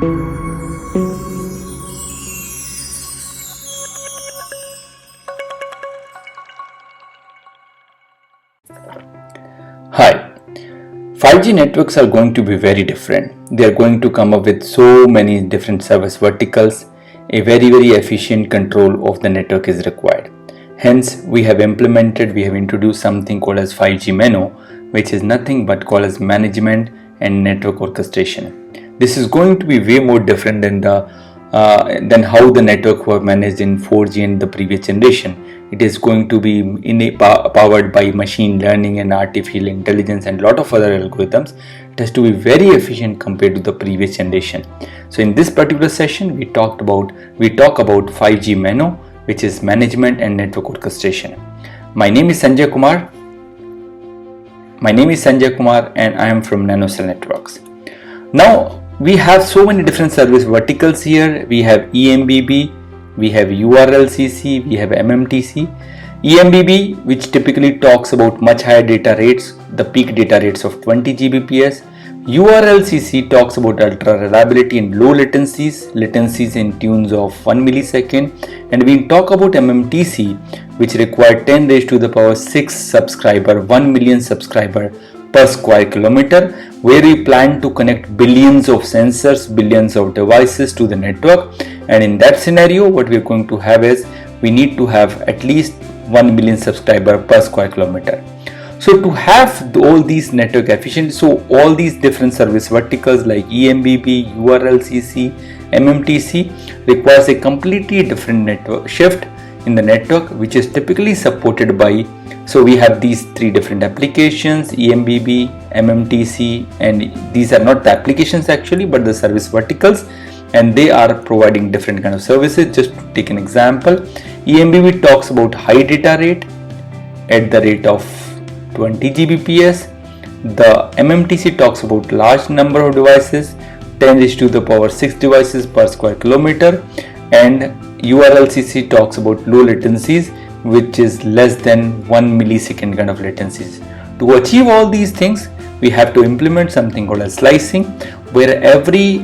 Hi, 5G networks are going to be very different. They are going to come up with so many different service verticals. A very efficient control of the network is required. Hence, we have introduced something called as 5G MANO, which is nothing but called as management and network orchestration. This is going to be way more different than how the network were managed in 4G and the previous generation. It is going to be powered by machine learning and artificial intelligence and lot of other algorithms. It has to be very efficient compared to the previous generation. So in this particular session, we talk about 5G MANO, which is management and network orchestration. My name is Sanjay Kumar and I am from NanoCell Networks. Now we have so many different service verticals here. We have eMBB, we have URLCC, we have MMTC. eMBB, which typically talks about much higher data rates, the peak data rates of 20 Gbps. URLCC talks about ultra reliability and low latencies in tunes of 1 millisecond. And we talk about MMTC, which require 10 raised to the power 6 subscriber, 1 million subscriber per square kilometer, where we plan to connect billions of sensors, billions of devices to the network. And in that scenario, what we're going to have is we need to have at least 1 million subscriber per square kilometer. So to have all these network efficient, so all these different service verticals like eMBB, URLCC, MMTC requires a completely different network shift in the network, which is typically supported by, so we have these three different applications, eMBB, MMTC, and these are not the applications actually, but the service verticals, and they are providing different kind of services. Just to take an example, eMBB talks about high data rate at the rate of 20 Gbps. The MMTC talks about large number of devices, 10 raised to the power 6 devices per square kilometer, and URLCC talks about low latencies, which is less than 1 millisecond kind of latencies. To achieve all these things, we have to implement something called as slicing, where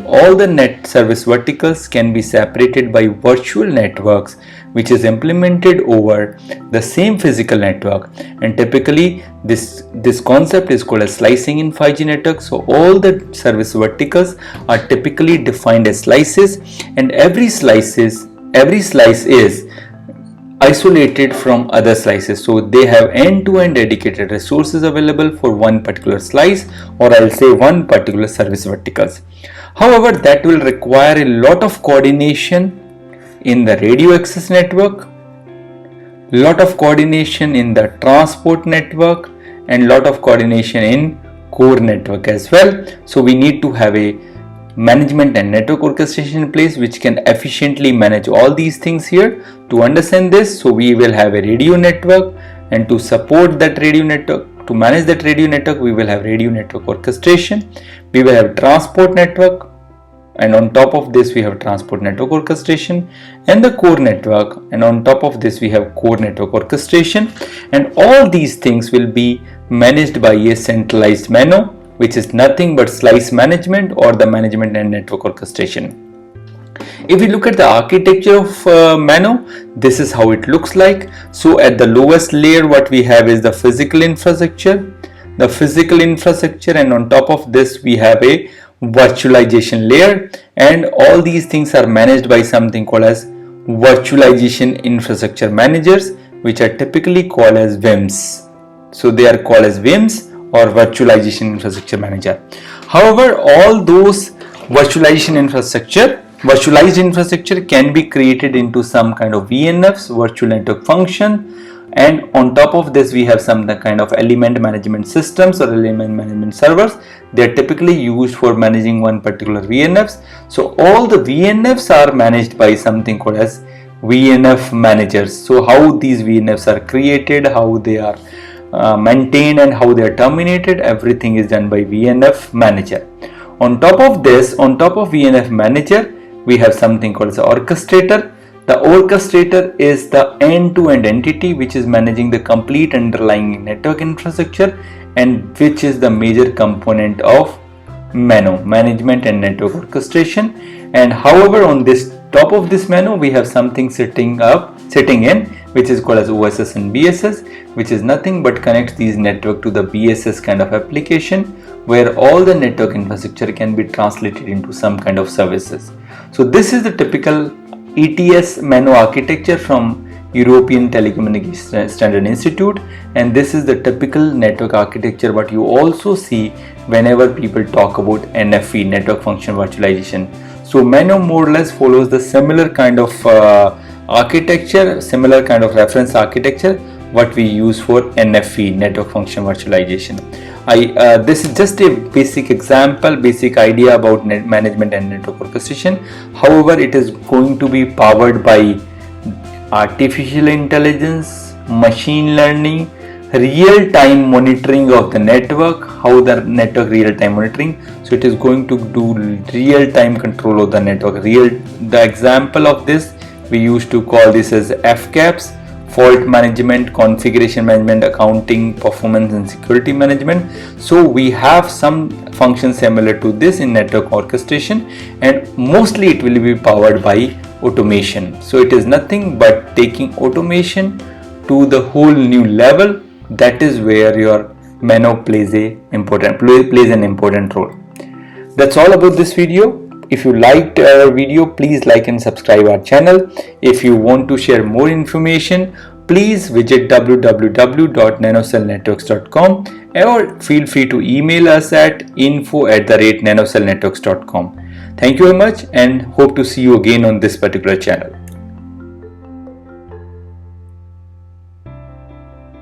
all the net service verticals can be separated by virtual networks, which is implemented over the same physical network. And typically this concept is called as slicing in 5G networks. So all the service verticals are typically defined as slices, and every slice is isolated from other slices, so they have end-to-end dedicated resources available for one particular slice, or I'll say one particular service verticals. However, that will require a lot of coordination in the radio access network, lot of coordination in the transport network, and lot of coordination in core network as well. So we need to have a management and network orchestration in place which can efficiently manage all these things here. To understand this, so we will have a radio network, and to support that radio network, to manage that radio network, we will have radio network orchestration, we will have transport network, and on top of this we have transport network orchestration, and the core network, and on top of this we have core network orchestration. And all these things will be managed by a centralized MANO, which is nothing but slice management or the management and network orchestration. If we look at the architecture of MANO, this is how it looks like. So at the lowest layer, what we have is the physical infrastructure, and on top of this we have a virtualization layer, and all these things are managed by something called as virtualization infrastructure managers, which are typically called as VIMs. So they are called as VIMs or virtualization infrastructure manager. However, all those virtualized infrastructure can be created into some kind of VNFs, virtual network function, and on top of this we have some kind of element management systems or element management servers. They are typically used for managing one particular VNFs. So all the VNFs are managed by something called as VNF managers. So how these VNFs are created, how they are maintained, and how they are terminated, everything is done by VNF manager. On top of VNF manager, we have something called as the orchestrator. The orchestrator is the end-to-end entity which is managing the complete underlying network infrastructure, and which is the major component of MANO, Management and Network Orchestration. And however, on this top of this MANO, we have something sitting in, which is called as OSS and BSS, which is nothing but connects these network to the BSS kind of application, where all the network infrastructure can be translated into some kind of services. So this is the typical ETS MANO architecture from European Telecommunication Standard Institute, and this is the typical network architecture what you also see whenever people talk about NFV, Network Function Virtualization. So MANO more or less follows the similar kind of architecture, similar kind of reference architecture what we use for NFV, Network Function Virtualization. This is just a basic example, basic idea about management and network orchestration. However, it is going to be powered by artificial intelligence, machine learning, real-time monitoring of the network, how the network real-time monitoring. So it is going to do real-time control of the network. The example of this we used to call this as FCAPS, fault management, configuration management, accounting, performance and security management. So we have some functions similar to this in network orchestration, and mostly it will be powered by automation. So it is nothing but taking automation to the whole new level. That is where your MANO plays an important role. That's all about this video. If you liked our video, please like and subscribe our channel. If you want to share more information, please visit www.nanocellnetworks.com or feel free to email us at info@nanocellnetworks.com. Thank you very much and hope to see you again on this particular channel.